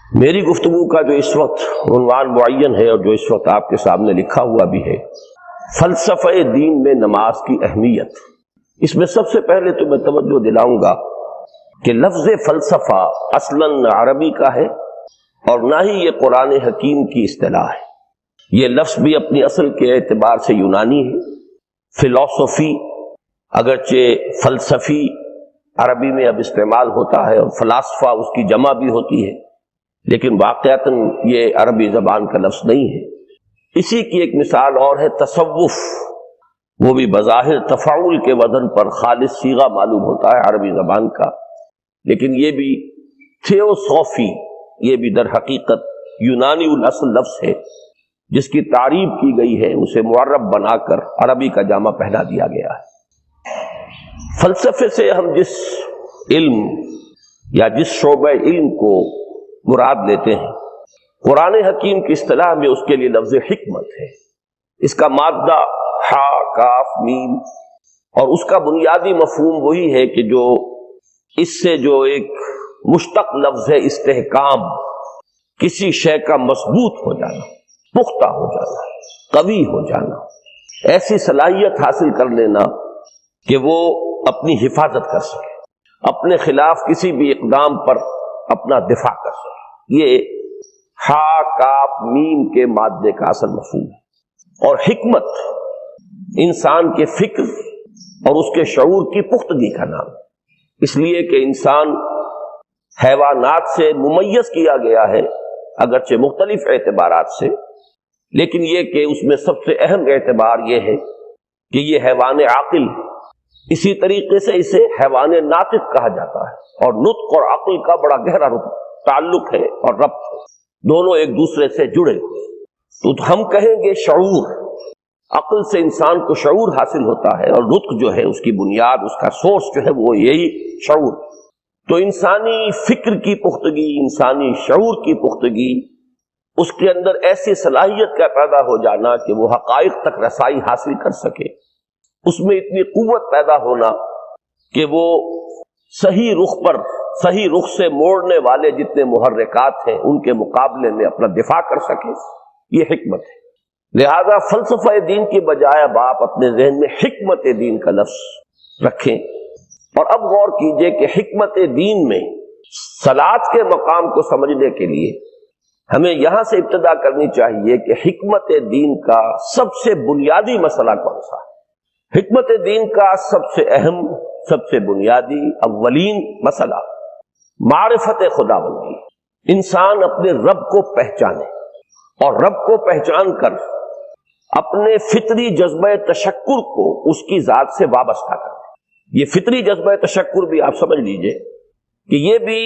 میری گفتگو کا جو اس وقت عنوان معین ہے اور جو اس وقت آپ کے سامنے لکھا ہوا بھی ہے، فلسفہ دین میں نماز کی اہمیت۔ اس میں سب سے پہلے تو میں توجہ دلاؤں گا کہ لفظ فلسفہ اصلاً عربی کا ہے اور نہ ہی یہ قرآن حکیم کی اصطلاح ہے۔ یہ لفظ بھی اپنی اصل کے اعتبار سے یونانی ہے۔ فلسفی اگرچہ فلسفی عربی میں اب استعمال ہوتا ہے اور فلاسفہ اس کی جمع بھی ہوتی ہے، لیکن واقعتاً یہ عربی زبان کا لفظ نہیں ہے۔ اسی کی ایک مثال اور ہے تصوف، وہ بھی بظاہر تفاعل کے وزن پر خالص صیغہ معلوم ہوتا ہے عربی زبان کا، لیکن یہ بھی تھیوسوفی، یہ بھی در حقیقت یونانی الاصل لفظ ہے جس کی تعریف کی گئی ہے، اسے معرب بنا کر عربی کا جامہ پہنا دیا گیا ہے۔ فلسفے سے ہم جس علم یا جس شعبہ علم کو مراد لیتے ہیں، قرآن حکیم کی اصطلاح میں اس کے لیے لفظ حکمت ہے۔ اس کا مادہ ہا کاف میم، اور اس کا بنیادی مفہوم وہی ہے کہ جو اس سے جو ایک مشتق لفظ ہے استحکام، کسی شے کا مضبوط ہو جانا، پختہ ہو جانا، قوی ہو جانا، ایسی صلاحیت حاصل کر لینا کہ وہ اپنی حفاظت کر سکے، اپنے خلاف کسی بھی اقدام پر اپنا دفاع کر سکے۔ یہ ہا کاف میم کے مادے کا اصل مفہوم ہے۔ اور حکمت انسان کے فکر اور اس کے شعور کی پختگی کا نام ہے، اس لیے کہ انسان حیوانات سے ممیز کیا گیا ہے اگرچہ مختلف اعتبارات سے، لیکن یہ کہ اس میں سب سے اہم اعتبار یہ ہے کہ یہ حیوان عاقل، اسی طریقے سے اسے حیوان ناطق کہا جاتا ہے، اور نطق اور عقل کا بڑا گہرا تعلق ہے اور ربط ہے، دونوں ایک دوسرے سے جڑے ہوئے۔ تو ہم کہیں گے شعور، عقل سے انسان کو شعور حاصل ہوتا ہے، اور نطق جو ہے اس کی بنیاد، اس کا سورس جو ہے وہ یہی شعور۔ تو انسانی فکر کی پختگی، انسانی شعور کی پختگی، اس کے اندر ایسی صلاحیت کا پیدا ہو جانا کہ وہ حقائق تک رسائی حاصل کر سکے، اس میں اتنی قوت پیدا ہونا کہ وہ صحیح رخ پر، صحیح رخ سے موڑنے والے جتنے محرکات ہیں ان کے مقابلے میں اپنا دفاع کر سکے، یہ حکمت ہے۔ لہذا فلسفہ دین کی بجائے اب آپ اپنے ذہن میں حکمت دین کا لفظ رکھیں، اور اب غور کیجئے کہ حکمت دین میں صلاۃ کے مقام کو سمجھنے کے لیے ہمیں یہاں سے ابتدا کرنی چاہیے کہ حکمت دین کا سب سے بنیادی مسئلہ کون سا ہے۔ حکمت دین کا سب سے اہم، سب سے بنیادی، اولین مسئلہ معرفت خداوندی، انسان اپنے رب کو پہچانے اور رب کو پہچان کر اپنے فطری جذبہ تشکر کو اس کی ذات سے وابستہ کرے۔ یہ فطری جذبہ تشکر بھی آپ سمجھ لیجئے کہ یہ بھی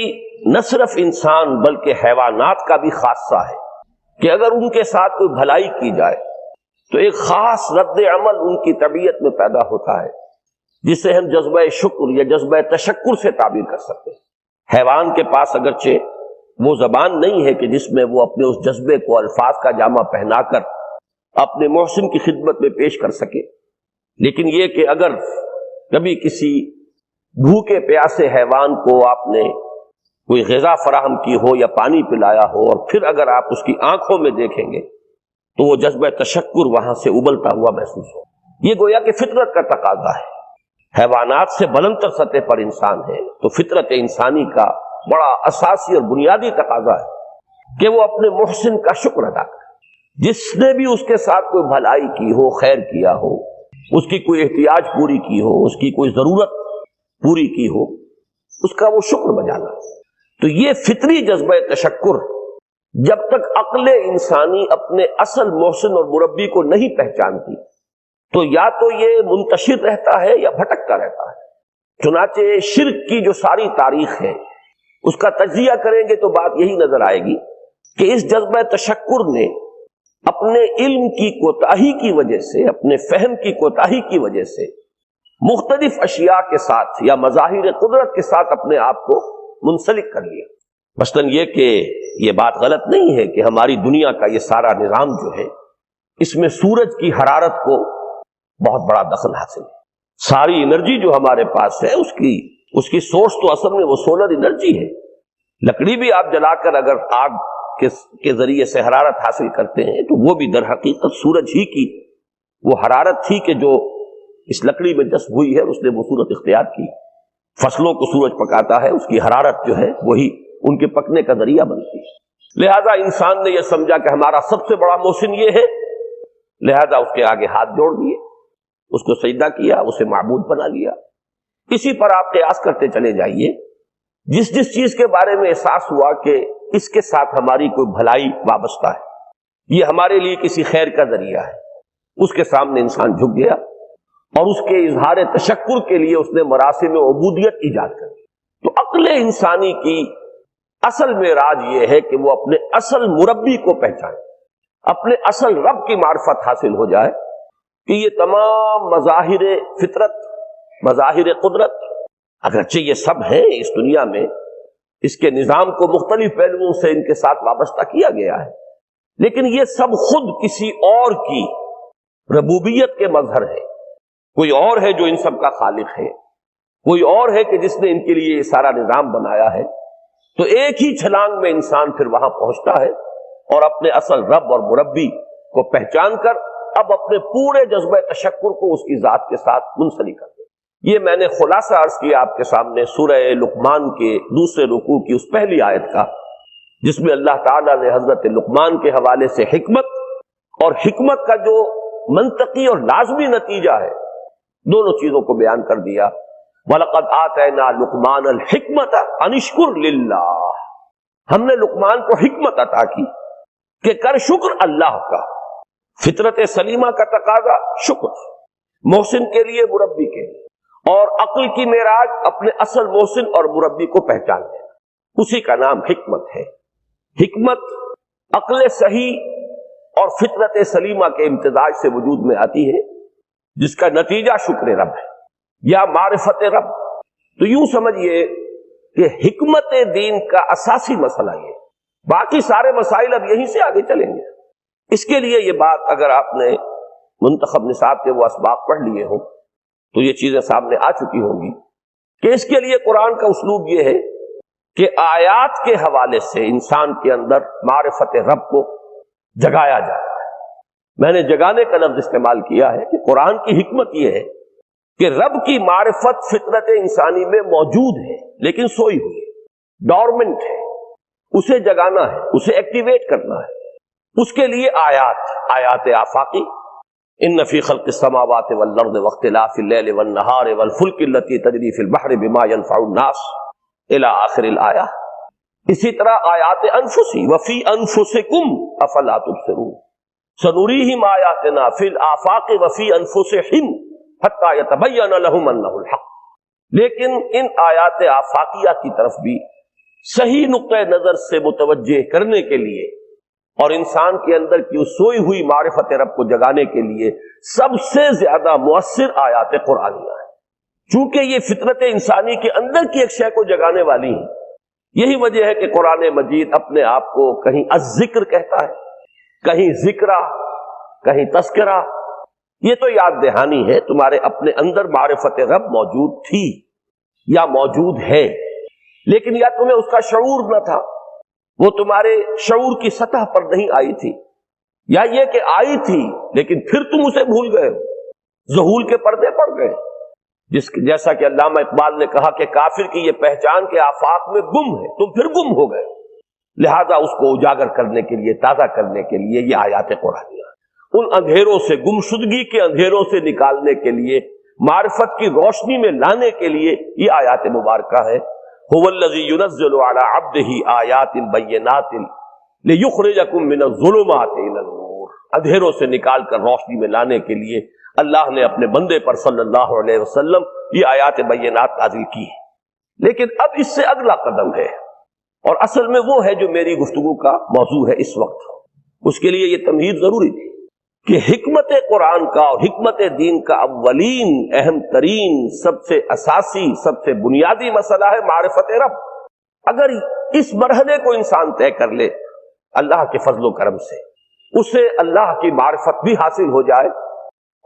نہ صرف انسان بلکہ حیوانات کا بھی خاصہ ہے کہ اگر ان کے ساتھ کوئی بھلائی کی جائے تو ایک خاص رد عمل ان کی طبیعت میں پیدا ہوتا ہے، جسے ہم جذبہ شکر یا جذبہ تشکر سے تعبیر کر سکتے ہیں۔ حیوان کے پاس اگرچہ وہ زبان نہیں ہے کہ جس میں وہ اپنے اس جذبے کو الفاظ کا جامہ پہنا کر اپنے محسن کی خدمت میں پیش کر سکے، لیکن یہ کہ اگر کبھی کسی بھوکے پیاسے حیوان کو آپ نے کوئی غذا فراہم کی ہو یا پانی پلایا ہو، اور پھر اگر آپ اس کی آنکھوں میں دیکھیں گے تو وہ جذبہ تشکر وہاں سے ابلتا ہوا محسوس ہو۔ یہ گویا کہ فطرت کا تقاضا ہے۔ حیوانات سے بلندتر سطح پر انسان ہے، تو فطرت انسانی کا بڑا اساسی اور بنیادی تقاضا ہے کہ وہ اپنے محسن کا شکر ادا کرے، جس نے بھی اس کے ساتھ کوئی بھلائی کی ہو، خیر کیا ہو، اس کی کوئی احتیاج پوری کی ہو، اس کی کوئی ضرورت پوری کی ہو، اس کا وہ شکر بجانا۔ تو یہ فطری جذبہ تشکر جب تک عقل انسانی اپنے اصل محسن اور مربی کو نہیں پہچانتی تو یا تو یہ منتشر رہتا ہے یا بھٹکتا رہتا ہے۔ چنانچہ شرک کی جو ساری تاریخ ہے اس کا تجزیہ کریں گے تو بات یہی نظر آئے گی کہ اس جذبہ تشکر نے اپنے علم کی کوتاہی کی وجہ سے، اپنے فہم کی کوتاہی کی وجہ سے مختلف اشیاء کے ساتھ یا مظاہر قدرت کے ساتھ اپنے آپ کو منسلک کر لیا۔ مثلاً یہ کہ یہ بات غلط نہیں ہے کہ ہماری دنیا کا یہ سارا نظام جو ہے اس میں سورج کی حرارت کو بہت بڑا دخل حاصل ہے۔ ساری انرجی جو ہمارے پاس ہے اس کی سورس تو اصل میں وہ سولر انرجی ہے، لکڑی بھی آپ جلا کر اگر آگ کے ذریعے سے حرارت حاصل کرتے ہیں تو وہ بھی در حقیقت سورج ہی کی وہ حرارت تھی کہ جو اس لکڑی میں جذب ہوئی ہے، اس نے وہ صورت اختیار کی۔ فصلوں کو سورج پکاتا ہے، اس کی حرارت جو ہے وہی ان کے پکنے کا ذریعہ بنتی ہے۔ لہذا انسان نے یہ سمجھا کہ ہمارا سب سے بڑا محسن یہ ہے، لہذا اس کے آگے ہاتھ جوڑ دیے، اس کو سجدہ کیا، اسے معبود بنا لیا۔ اسی پر آپ قیاس کرتے چلے جائیے، جس جس چیز کے بارے میں احساس ہوا کہ اس کے ساتھ ہماری کوئی بھلائی وابستہ ہے، یہ ہمارے لیے کسی خیر کا ذریعہ ہے، اس کے سامنے انسان جھک گیا اور اس کے اظہار تشکر کے لیے اس نے مراسم عبودیت ایجاد کر دی۔ تو عقل انسانی کی اصل معراج یہ ہے کہ وہ اپنے اصل مربی کو پہچانے، اپنے اصل رب کی معرفت حاصل ہو جائے کہ یہ تمام مظاہر فطرت، مظاہر قدرت، اگرچہ یہ سب ہیں اس دنیا میں، اس کے نظام کو مختلف پہلوؤں سے ان کے ساتھ وابستہ کیا گیا ہے، لیکن یہ سب خود کسی اور کی ربوبیت کے مظہر ہے۔ کوئی اور ہے جو ان سب کا خالق ہے، کوئی اور ہے کہ جس نے ان کے لیے یہ سارا نظام بنایا ہے۔ تو ایک ہی چھلانگ میں انسان پھر وہاں پہنچتا ہے اور اپنے اصل رب اور مربی کو پہچان کر اب اپنے پورے جذبہ تشکر کو اس کی ذات کے ساتھ منسلک کر دے۔ یہ میں نے خلاصہ عرض کیا آپ کے سامنے سورہ لقمان کے دوسرے رکوع کی اس پہلی آیت کا، جس میں اللہ تعالیٰ نے حضرت لقمان کے حوالے سے حکمت اور حکمت کا جو منطقی اور لازمی نتیجہ ہے، دونوں چیزوں کو بیان کر دیا۔ وَلَقَدْ آتَيْنَا لُقْمَانَ الْحِكْمَةَ أَنِ اشْكُرْ لِلَّهِ، ہم نے لقمان کو حکمت عطا کی کہ کر شکر اللہ کا۔ فطرت سلیمہ کا تقاضا شکر، محسن کے لیے مربی کے لیے، اور عقل کی معراج اپنے اصل محسن اور مربی کو پہچان لینا، اسی کا نام حکمت ہے۔ حکمت عقل صحیح اور فطرت سلیمہ کے امتزاج سے وجود میں آتی ہے، جس کا نتیجہ شکر رب ہے یا معرفت رب۔ تو یوں سمجھیے کہ حکمت دین کا اساسی مسئلہ یہ، باقی سارے مسائل اب یہیں سے آگے چلیں گے۔ اس کے لیے یہ بات اگر آپ نے منتخب نصاب کے وہ اسباق پڑھ لیے ہوں تو یہ چیزیں سامنے آ چکی ہوں گی کہ اس کے لیے قرآن کا اسلوب یہ ہے کہ آیات کے حوالے سے انسان کے اندر معرفت رب کو جگایا جاتا ہے۔ میں نے جگانے کا لفظ استعمال کیا ہے کہ قرآن کی حکمت یہ ہے کہ رب کی معرفت فطرت انسانی میں موجود ہے لیکن سوئی ہوئی ہے، ڈورمنٹ ہے، اسے جگانا ہے، اسے ایکٹیویٹ کرنا ہے۔ اس کے لیے آیات آفاقی، ان فی خلق السماوات والارض واختلاف اللیل والنہار والفلک التی تجری فی البحر بما ينفع الناس الی آخر الآیہ۔ اسی طرح آیات انفسی وفی انفسکم افلا تبصرون سنریہم آیاتنا فی الآفاق وفی انفسہم حتی یتبین لہم انہ الحق۔ لیکن ان آیات آفاقیہ کی طرف بھی صحیح نقطہ نظر سے متوجہ کرنے کے لیے اور انسان کے اندر کی اس سوئی ہوئی معرفت رب کو جگانے کے لیے سب سے زیادہ مؤثر آیات قرآنیہ ہیں، چونکہ یہ فطرت انسانی کے اندر کی ایک شے کو جگانے والی ہیں۔ یہی وجہ ہے کہ قرآن مجید اپنے آپ کو کہیں الذکر کہتا ہے، کہیں ذکرہ، کہیں تذکرہ۔ یہ تو یاد دہانی ہے، تمہارے اپنے اندر معرفت رب موجود تھی یا موجود ہے، لیکن یا تمہیں اس کا شعور نہ تھا، وہ تمہارے شعور کی سطح پر نہیں آئی تھی، یا یہ کہ آئی تھی لیکن پھر تم اسے بھول گئے، ذہول کے پردے پڑ گئے۔ جیسا کہ علامہ اقبال نے کہا کہ کافر کی یہ پہچان کے آفاق میں گم ہے، تم پھر گم ہو گئے۔ لہذا اس کو اجاگر کرنے کے لیے، تازہ کرنے کے لیے یہ آیات قرآنیہ، ان اندھیروں سے، گمشدگی کے اندھیروں سے نکالنے کے لیے، معرفت کی روشنی میں لانے کے لیے یہ آیات مبارکہ ہے۔ هو الذی ينزل على عبده آیات بینات لیخرجکم من الظلمات الی النور۔ اندھیروں سے نکال کر روشنی میں لانے کے لیے اللہ نے اپنے بندے پر صلی اللہ علیہ وسلم یہ آیات بینات نازل کی ہے۔ لیکن اب اس سے اگلا قدم ہے، اور اصل میں وہ ہے جو میری گفتگو کا موضوع ہے اس وقت۔ اس کے لیے یہ تمہید ضروری تھی کہ حکمت قرآن کا اور حکمت دین کا اولین، اہم ترین، سب سے اساسی، سب سے بنیادی مسئلہ ہے معرفت رب۔ اگر اس مرحلے کو انسان طے کر لے اللہ کے فضل و کرم سے، اسے اللہ کی معرفت بھی حاصل ہو جائے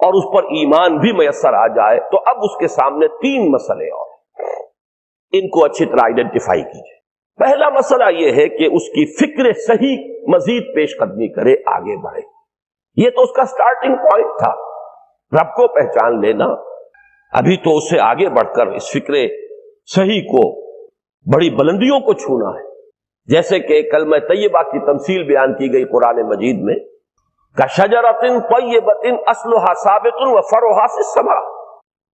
اور اس پر ایمان بھی میسر آ جائے، تو اب اس کے سامنے تین مسئلے اور ان کو اچھی طرح آئیڈینٹیفائی کیجیے۔ پہلا مسئلہ یہ ہے کہ اس کی فکر صحیح مزید پیش قدمی کرے، آگے بڑھے. یہ تو اس کا سٹارٹنگ پوائنٹ تھا، رب کو پہچان لینا. ابھی تو اس سے آگے بڑھ کر اس فکر صحیح کو، بڑی بلندیوں کو چھونا ہے. جیسے کہ کلمہ طیبہ کی تمثیل بیان کی گئی قرآن مجید میں، کَشَجَرَةٍ طَیِّبَةٍ أَصْلُهَا ثَابِتٌ وَفَرْعُهَا فِی السَّمَاءِ.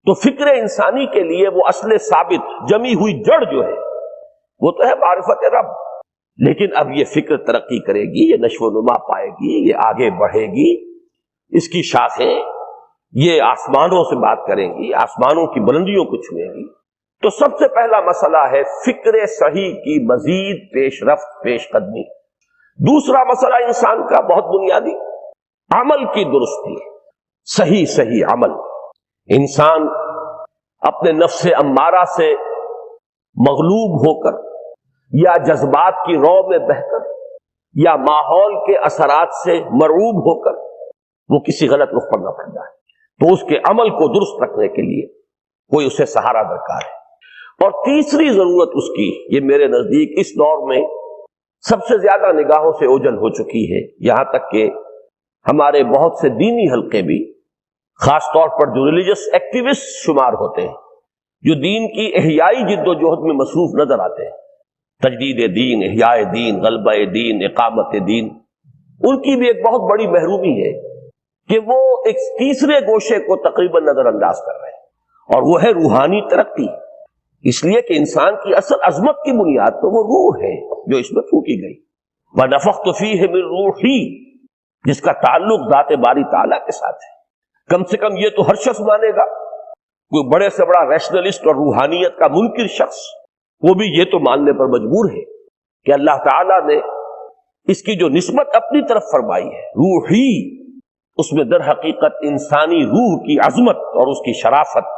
تو فکر انسانی کے لیے وہ اصل ثابت جمی ہوئی جڑ جو ہے وہ تو ہے معرفت رب. لیکن اب یہ فکر ترقی کرے گی، یہ نشو و نما پائے گی، یہ آگے بڑھے گی، اس کی شاخیں یہ آسمانوں سے بات کریں گی، آسمانوں کی بلندیوں کو چھوئیں گی. تو سب سے پہلا مسئلہ ہے فکر صحیح کی مزید پیش رفت، پیش قدمی. دوسرا مسئلہ انسان کا بہت بنیادی، عمل کی درستی، صحیح عمل. انسان اپنے نفس امارہ سے مغلوب ہو کر یا جذبات کی رو میں بہہ کر یا ماحول کے اثرات سے مرعوب ہو کر وہ کسی غلط رخ پر نہ پڑ جائے، تو اس کے عمل کو درست رکھنے کے لیے کوئی اسے سہارا درکار ہے. اور تیسری ضرورت اس کی، یہ میرے نزدیک اس دور میں سب سے زیادہ نگاہوں سے اوجھل ہو چکی ہے، یہاں تک کہ ہمارے بہت سے دینی حلقے بھی، خاص طور پر جو ریلیجس ایکٹیوسٹ شمار ہوتے ہیں، جو دین کی احیائی جد و جہد میں مصروف نظر آتے ہیں، تجدید دین، احیاء دین، غلبہ دین، اقامت دین، ان کی بھی ایک بہت بڑی محرومی ہے کہ وہ ایک تیسرے گوشے کو تقریباً نظر انداز کر رہے ہیں، اور وہ ہے روحانی ترقی. اس لیے کہ انسان کی اصل عظمت کی بنیاد تو وہ روح ہے جو اس میں پھونکی گئی. وَنَفَخْتُ فِیہِ مِن رُوحِی، جس کا تعلق ذات باری تعالیٰ کے ساتھ ہے. کم سے کم یہ تو ہر شخص مانے گا، کوئی بڑے سے بڑا ریشنلسٹ اور روحانیت کا منکر شخص وہ بھی یہ تو ماننے پر مجبور ہے کہ اللہ تعالیٰ نے اس کی جو نسبت اپنی طرف فرمائی ہے روحی، اس میں در حقیقت انسانی روح کی عظمت اور اس کی شرافت،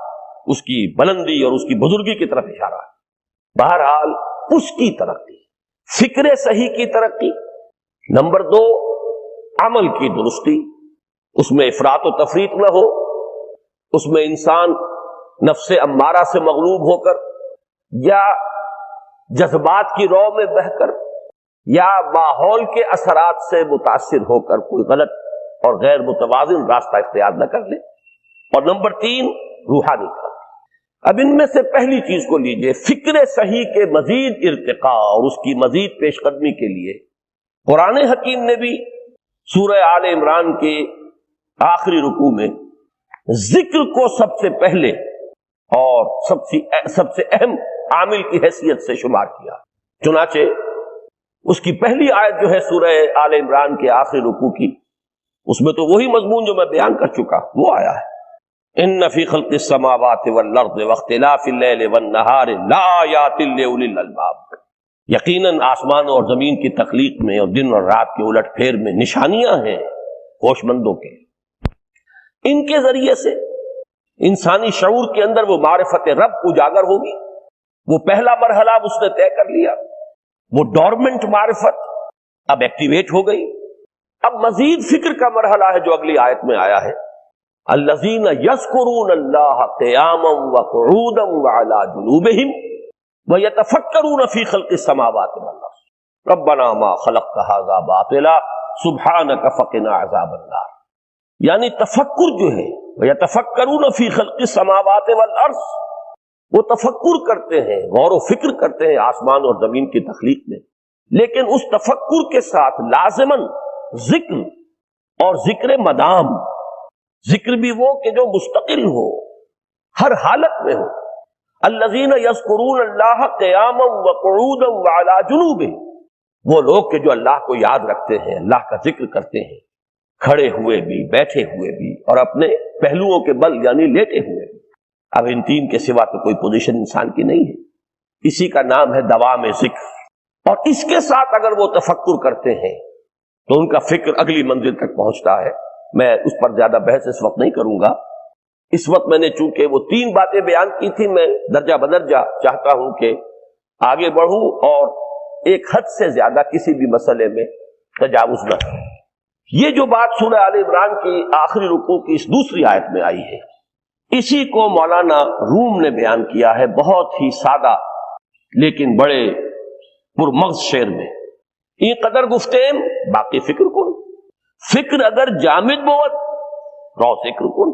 اس کی بلندی اور اس کی بزرگی کی طرف اشارہ ہے. بہرحال اس کی ترقی، فکر صحیح کی ترقی. نمبر 2، عمل کی درستی، اس میں افراط و تفریط نہ ہو، اس میں انسان نفس امارہ سے مغلوب ہو کر یا جذبات کی رو میں بہہ کر یا ماحول کے اثرات سے متاثر ہو کر کوئی غلط اور غیر متوازن راستہ اختیار نہ کر لے. اور نمبر 3، روحانی ترقی. اب ان میں سے پہلی چیز کو لیجئے، فکر صحیح کے مزید ارتقاء اور اس کی مزید پیش قدمی کے لیے قرآن حکیم نے بھی سورہ آل عمران کے آخری رکوع میں ذکر کو سب سے پہلے اور سب سے اہم عامل کی حیثیت سے شمار کیا. چنانچہ اس کی پہلی آیت جو ہے سورہ آل عمران کے آخری رکوع کی، اس میں تو وہی مضمون جو میں بیان کر چکا وہ آیا ہے، ان فی خلق السماوات والارض واختلاف اللیل والنہار لآیات لأولی الالباب. یقیناً آسمان اور زمین کی تخلیق میں اور دن اور رات کے الٹ پھیر میں نشانیاں ہیں ہوش مندوں کے. ان کے ذریعے سے انسانی شعور کے اندر وہ معرفت رب اجاگر ہوگی. وہ پہلا مرحلہ اب اس نے طے کر لیا، وہ ڈورمنٹ معرفت اب ایکٹیویٹ ہو گئی. اب مزید فکر کا مرحلہ ہے جو اگلی آیت میں آیا ہے، الذین یذکرون اللہ قیاما وقعودا وعلی جنوبہم ویتفکرون فی خلق السماوات والارض ربنا ما خلقت ھذا باطلا سبحانک فقنا عذاب النار. یعنی تفکر جو ہے، ویتفکرون فی خلق السماوات والارض، وہ تفکر کرتے ہیں، غور و فکر کرتے ہیں آسمان اور زمین کی تخلیق میں، لیکن اس تفکر کے ساتھ لازماً ذکر اور ذکر مدام، ذکر بھی وہ کہ جو مستقل ہو، ہر حالت میں ہو. الذین یذکرون اللہ قیاما وقعودا وعلی جنوبہم، وہ لوگ کہ جو اللہ کو یاد رکھتے ہیں، اللہ کا ذکر کرتے ہیں، کھڑے ہوئے بھی، بیٹھے ہوئے بھی، اور اپنے پہلوؤں کے بل یعنی لیٹے ہوئے بھی. اب ان تین کے سوا تو کوئی پوزیشن انسان کی نہیں ہے. اسی کا نام ہے دوام ذکر. اور اس کے ساتھ اگر وہ تفکر کرتے ہیں تو ان کا فکر اگلی منزل تک پہنچتا ہے. میں اس پر زیادہ بحث اس وقت نہیں کروں گا. اس وقت میں نے چونکہ وہ 3 باتیں بیان کی تھی، میں درجہ بدرجہ چاہتا ہوں کہ آگے بڑھوں اور ایک حد سے زیادہ کسی بھی مسئلے میں تجاوز نہ کروں. یہ جو بات سورہ آل عمران کی آخری رکوع کی اس دوسری آیت میں آئی ہے، اسی کو مولانا روم نے بیان کیا ہے بہت ہی سادہ لیکن بڑے پرمغز شعر میں این قدر گفتیم باقی فکر کن، فکر اگر جامد بوت رو فکر کن.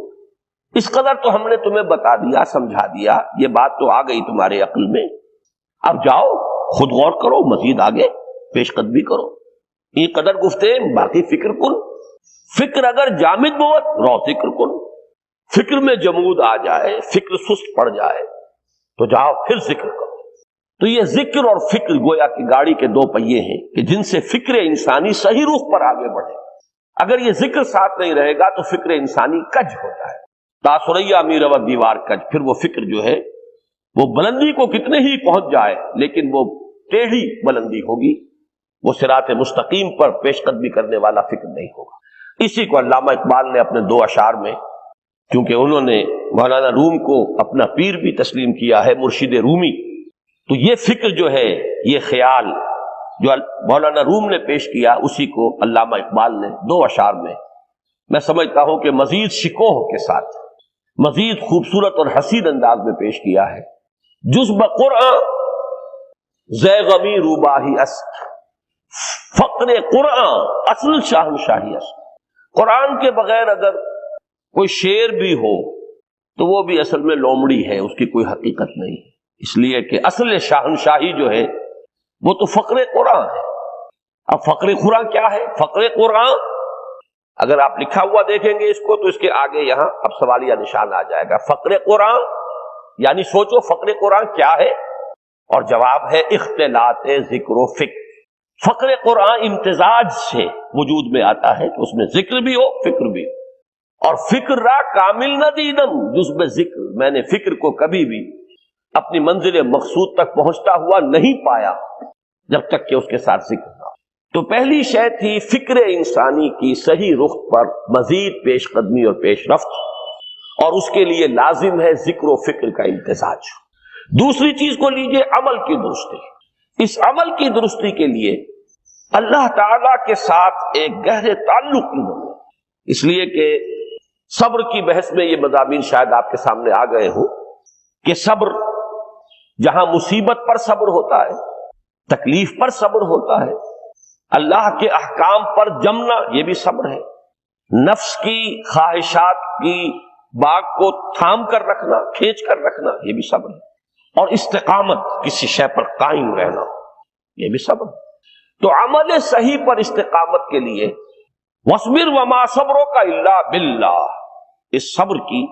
اس قدر تو ہم نے تمہیں بتا دیا، سمجھا دیا، یہ بات تو آ گئی تمہارے عقل میں، اب جاؤ خود غور کرو، مزید آگے پیش قدمی کرو. این قدر گفتیم باقی فکر کن، فکر اگر جامد بوت رو فکر کن. فکر میں جمود آ جائے، فکر سست پڑ جائے تو جاؤ پھر ذکر کرو. تو یہ ذکر اور فکر گویا کہ گاڑی کے دو پہیے ہیں کہ جن سے فکر انسانی صحیح رخ پر آگے بڑھے. اگر یہ ذکر ساتھ نہیں رہے گا تو فکر انسانی کج ہو جائے. تاثریا میر و دیوار کج، پھر وہ فکر جو ہے وہ بلندی کو کتنے ہی پہنچ جائے لیکن وہ ٹیڑھی بلندی ہوگی، وہ صراط مستقیم پر پیش قدمی کرنے والا فکر نہیں ہوگا. اسی کو علامہ اقبال نے اپنے دو اشعار میں، کیونکہ انہوں نے مولانا روم کو اپنا پیر بھی تسلیم کیا ہے، مرشد رومی، تو یہ فکر جو ہے، یہ خیال جو مولانا روم نے پیش کیا، اسی کو علامہ اقبال نے دو اشعار میں میں سمجھتا ہوں کہ مزید شکوہ کے ساتھ، مزید خوبصورت اور حسین انداز میں پیش کیا ہے. جز بقرآن زیغمی روباہی است، فقر قرآن اصل شاہنشاہی است. قرآن کے بغیر اگر کوئی شعر بھی ہو تو وہ بھی اصل میں لومڑی ہے، اس کی کوئی حقیقت نہیں ہے، اس لیے کہ اصل شاہنشاہی جو ہے وہ تو فقر قرآن ہے. اب فقر قرآن کیا ہے؟ فقر قرآن اگر آپ لکھا ہوا دیکھیں گے اس کو تو اس کے آگے یہاں اب سوالیہ نشان آ جائے گا. فقر قرآن یعنی سوچو فقر قرآن کیا ہے، اور جواب ہے اختلاط ذکر و فکر. فقر قرآن امتزاج سے وجود میں آتا ہے کہ اس میں ذکر بھی ہو فکر بھی ہو. اور فکر را کامل نہ دیدم جز بے ذکر، میں نے فکر کو کبھی بھی اپنی منزل مقصود تک پہنچتا ہوا نہیں پایا جب تک کہ اس کے ساتھ ذکر نہ ہو. تو پہلی شے تھی فکر انسانی کی صحیح رخ پر مزید پیش قدمی اور پیش رفت، اور اس کے لیے لازم ہے ذکر و فکر کا امتزاج. دوسری چیز کو لیجئے عمل کی درستی. اس عمل کی درستی کے لیے اللہ تعالی کے ساتھ ایک گہرے تعلق کی ضرورت، اس لیے کہ صبر کی بحث میں یہ مضامین شاید آپ کے سامنے آ گئے ہوں کہ صبر جہاں مصیبت پر صبر ہوتا ہے، تکلیف پر صبر ہوتا ہے، اللہ کے احکام پر جمنا یہ بھی صبر ہے، نفس کی خواہشات کی باغ کو تھام کر رکھنا، کھینچ کر رکھنا یہ بھی صبر ہے، اور استقامت کسی شے پر قائم رہنا یہ بھی صبر ہے. تو عمل صحیح پر استقامت کے لیے وَاصْبِرْ وَمَا صَبْرُكَ إِلَّا بِاللَّهِ، اس صبر کی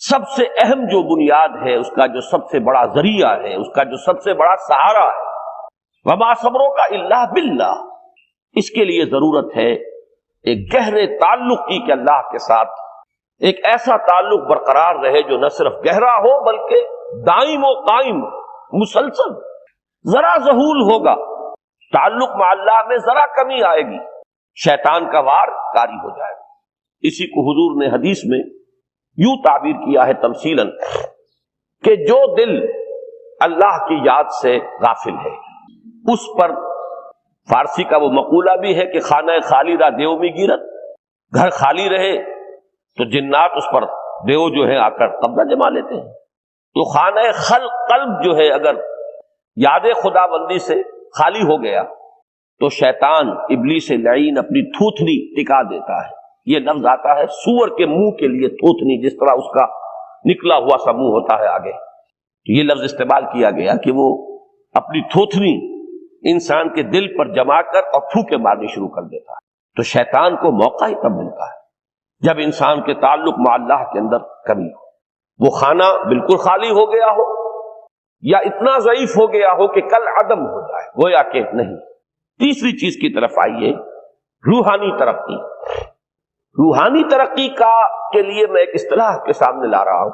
سب سے اہم جو بنیاد ہے، اس کا جو سب سے بڑا ذریعہ ہے، اس کا جو سب سے بڑا سہارا ہے، وَمَا صَبْرُكَ إِلَّا بِاللَّهِ، اس کے لیے ضرورت ہے ایک گہرے تعلق کی کہ اللہ کے ساتھ ایک ایسا تعلق برقرار رہے جو نہ صرف گہرا ہو بلکہ دائم و قائم، مسلسل. ذرا ذہول ہوگا تعلق مع اللہ میں، ذرا کمی آئے گی شیطان کا وار کاری ہو جائے گا. اسی کو حضور نے حدیث میں یوں تعبیر کیا ہے تمثیلاً کہ جو دل اللہ کی یاد سے غافل ہے اس پر، فارسی کا وہ مقولہ بھی ہے کہ خانہ خالی را دیو میں گیرت، گھر خالی رہے تو جنات اس پر دیو جو ہے آ کر قبضہ جما لیتے ہیں. تو خانہ قلب جو ہے اگر یاد خدا بندی سے خالی ہو گیا تو شیطان ابلیس لعین اپنی تھوتنی ٹکا دیتا ہے. یہ لفظ آتا ہے سور کے منہ کے لیے تھوتنی، جس طرح اس کا نکلا ہوا سا منہ ہوتا ہے آگے، تو یہ لفظ استعمال کیا گیا کہ وہ اپنی تھوتنی انسان کے دل پر جما کر اور پھوکے مارنی شروع کر دیتا ہے. تو شیطان کو موقع ہی تب ملتا ہے جب انسان کے تعلق مع اللہ کے اندر کمی ہو، وہ خانہ بالکل خالی ہو گیا ہو یا اتنا ضعیف ہو گیا ہو کہ کل عدم ہو جائے، گویا کہ نہیں. تیسری چیز کی طرف آئیے، روحانی ترقی. روحانی ترقی کے لیے میں ایک اصطلاح کے سامنے لا رہا ہوں،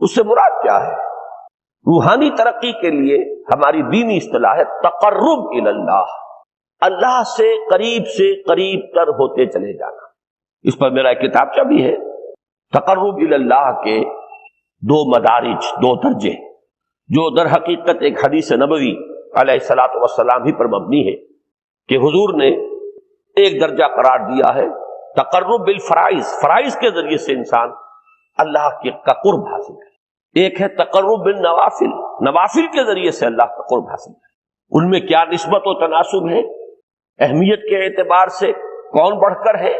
اس سے مراد کیا ہے؟ روحانی ترقی کے لیے ہماری دینی اصطلاح ہے تقرب الی اللہ، اللہ سے قریب تر ہوتے چلے جانا. اس پر میرا ایک کتابچہ بھی ہے. تقرب الی اللہ کے دو مدارج، دو درجے، جو در حقیقت ایک حدیث نبوی علیہ الصلوۃ والسلام ہی پر مبنی ہے کہ حضور نے ایک درجہ قرار دیا ہے تقرب بالفرائض، فرائض کے ذریعے سے انسان اللہ کا قرب حاصل کرے. ایک ہے تقرب بالنوافل، نوافل کے ذریعے سے اللہ کا قرب حاصل کرے. ان میں کیا نسبت و تناسب ہے، اہمیت کے اعتبار سے کون بڑھ کر ہے،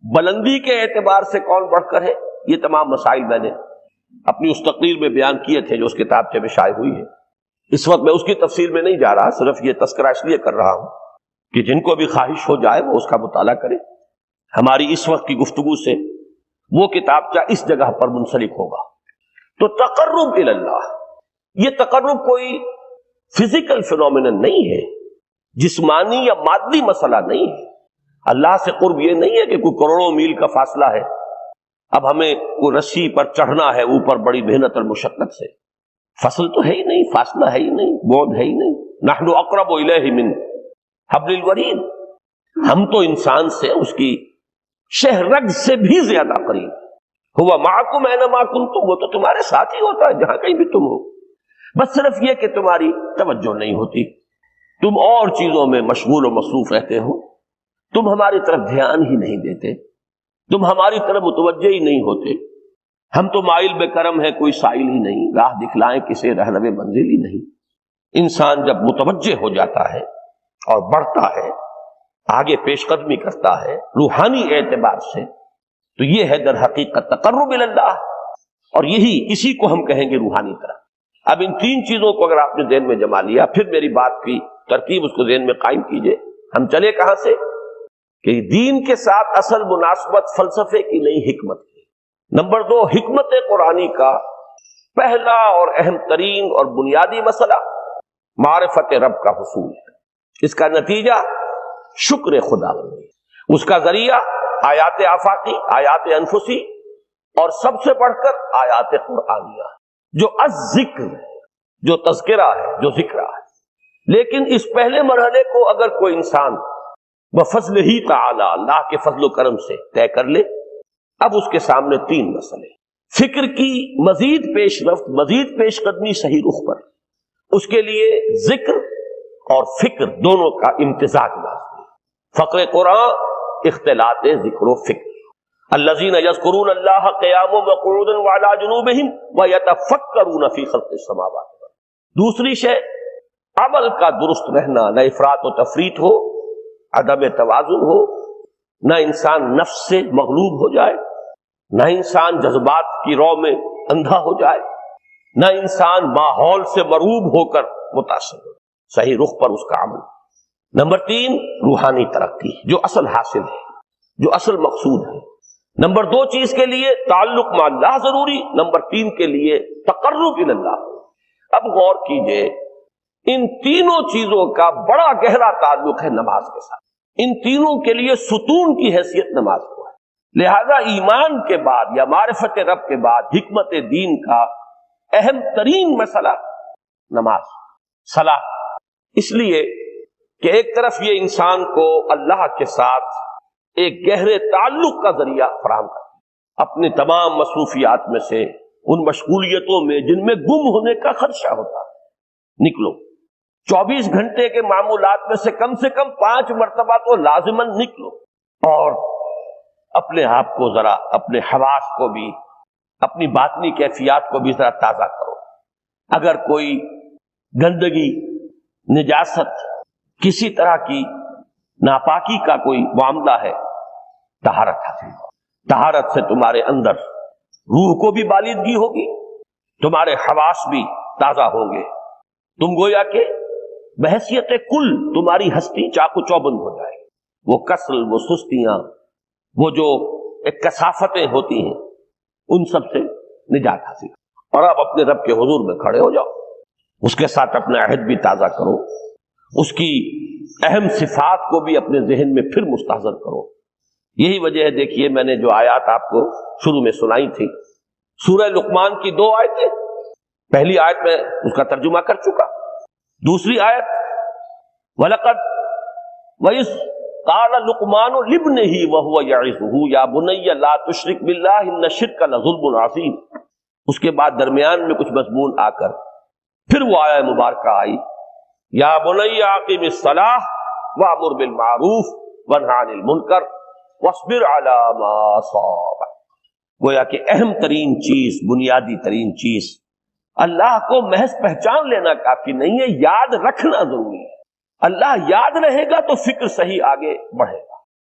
بلندی کے اعتبار سے کون بڑھ کر ہے، یہ تمام مسائل میں نے اپنی اس تقریر میں بیان کیے تھے جو اس کتابچے میں شائع ہوئی ہے۔ اس وقت میں اس کی تفصیل میں نہیں جا رہا، صرف یہ تذکرہ اس لیے کر رہا ہوں کہ جن کو بھی خواہش ہو جائے وہ اس کا مطالعہ کرے۔ ہماری اس وقت کی گفتگو سے وہ کتابچہ اس جگہ پر منسلک ہوگا۔ تو تقرب الی اللہ، یہ تقرب کوئی فزیکل فینومینن نہیں ہے، جسمانی یا مادی مسئلہ نہیں ہے۔ اللہ سے قرب یہ نہیں ہے کہ کوئی کروڑوں میل کا فاصلہ ہے، اب ہمیں کوئی رسی پر چڑھنا ہے اوپر بڑی محنت اور مشقت سے۔ فصل تو ہے ہی نہیں، فاصلہ ہے ہی نہیں، بعد ہے ہی نہیں۔ نحن اقرب الیہ من حبل الورید، ہم تو انسان سے اس کی شہرگ سے بھی زیادہ قریب۔ ہوا معکم اینما کنتم، وہ تو تمہارے ساتھ ہی ہوتا ہے جہاں کہیں بھی تم ہو، بس صرف یہ کہ تمہاری توجہ نہیں ہوتی، تم اور چیزوں میں مشغول و مصروف رہتے ہو، تم ہماری طرف دھیان ہی نہیں دیتے، تم ہماری طرف متوجہ ہی نہیں ہوتے۔ ہم تو مائل بے کرم ہے، کوئی سائل ہی نہیں، راہ دکھلائیں کسے رہنو منزل ہی نہیں۔ انسان جب متوجہ ہو جاتا ہے اور بڑھتا ہے، آگے پیش قدمی کرتا ہے روحانی اعتبار سے، تو یہ ہے در حقیقت تقرب الی اللہ، اور اسی کو ہم کہیں گے روحانی طرف۔ اب ان تین چیزوں کو اگر آپ نے ذہن میں جما لیا، پھر میری بات کی ترتیب اس کو ذہن میں قائم کیجئے۔ ہم چلے کہاں سے کہ دین کے ساتھ اصل مناسبت فلسفے کی نہیں، حکمت کی۔ نمبر 2، حکمت قرآنی کا پہلا اور اہم ترین اور بنیادی مسئلہ معرفت رب کا حصول ہے۔ اس کا نتیجہ شکر خدا بندی، اس کا ذریعہ آیات آفاقی، آیات انفسی، اور سب سے بڑھ کر آیات قرآنیہ جو الذکر، جو تذکرہ ہے، جو ذکر ہے۔ لیکن اس پہلے مرحلے کو اگر کوئی انسان بفضل ہی تعالی، اللہ کے فضل و کرم سے طے کر لے، اب اس کے سامنے تین مسئلے، فکر کی مزید پیش رفت، مزید پیش قدمی صحیح رخ پر، اس کے لیے ذکر اور فکر دونوں کا امتزاج لازمی۔ فقر قرآن اختلاط ذکر و فکر۔ الذین یذکرون اللہ قیاما وقعودا وعلی جنوبہم ویتفکرون فی خلق السماوات والارض۔ دوسری شے عمل کا درست رہنا، نہ افراط و تفریط ہو، عدم توازن ہو، نہ انسان نفس سے مغلوب ہو جائے، نہ انسان جذبات کی رو میں اندھا ہو جائے، نہ انسان ماحول سے مرعوب ہو کر متاثر ہو، صحیح رخ پر اس کا عمل۔ نمبر 3، روحانی ترقی، جو اصل حاصل ہے، جو اصل مقصود ہے۔ نمبر 2 چیز کے لیے تعلق مع اللہ ضروری، نمبر 3 کے لیے تقرب الی اللہ۔ اب غور کیجئے، ان تینوں چیزوں کا بڑا گہرا تعلق ہے نماز کے ساتھ، ان تینوں کے لیے ستون کی حیثیت نماز کو ہے۔ لہذا ایمان کے بعد یا معرفت رب کے بعد حکمت دین کا اہم ترین مسئلہ نماز، صلاۃ، اس لیے کہ ایک طرف یہ انسان کو اللہ کے ساتھ ایک گہرے تعلق کا ذریعہ فراہم کرتی ہے، اپنے تمام مصروفیات میں سے، ان مشغولیتوں میں جن میں گم ہونے کا خدشہ ہوتا ہے، نکلو۔ 24 گھنٹے کے معمولات میں سے کم 5 مرتبہ تو لازماً نکلو، اور اپنے آپ کو ذرا، اپنے حواس کو بھی، اپنی باطنی کیفیات کو بھی ذرا تازہ کرو۔ اگر کوئی گندگی، نجاست، کسی طرح کی ناپاکی کا کوئی معاملہ ہے، طہارت حاصل کرو۔ طہارت سے تمہارے اندر روح کو بھی بالیدگی ہوگی، تمہارے حواس بھی تازہ ہوں گے، تم گویا کہ بحیثیت کل تمہاری ہستی چاق و چوبند ہو جائے۔ وہ کسل، وہ سستیاں، وہ جو ایک کثافتیں ہوتی ہیں، ان سب سے نجات حاصل کرو، اور اب اپنے رب کے حضور میں کھڑے ہو جاؤ، اس کے ساتھ اپنا عہد بھی تازہ کرو، اس کی اہم صفات کو بھی اپنے ذہن میں پھر مستحضر کرو۔ یہی وجہ ہے، دیکھیے میں نے جو آیات آپ کو شروع میں سنائی تھی، سورہ لقمان کی 2 آیتیں، پہلی آیت میں اس کا ترجمہ کر چکا، دوسری آیت وَلَقَدْ وَإِذْ قَالَ لُقْمَانُ لِابْنِهِ وَهُوَ يَعِظُهُ يَا بُنَيَّ لَا تُشْرِكْ بِاللَّهِ إِنَّ الشِّرْكَ لَظُلْمٌ عَظِيمٌ۔ اس کے بعد درمیان میں کچھ مضمون آ کر پھر وہ آیہ مبارکہ آئی، یا بنی اقیم الصلاۃ وامر بالمعروف وانہی عن المنکر واصبر علی ما اصابک۔ گویا کہ اہم ترین چیز، بنیادی ترین چیز اللہ کو محض پہچان لینا کافی نہیں ہے، یاد رکھنا ضروری ہے۔ اللہ یاد رہے گا تو فکر صحیح آگے بڑھے گا۔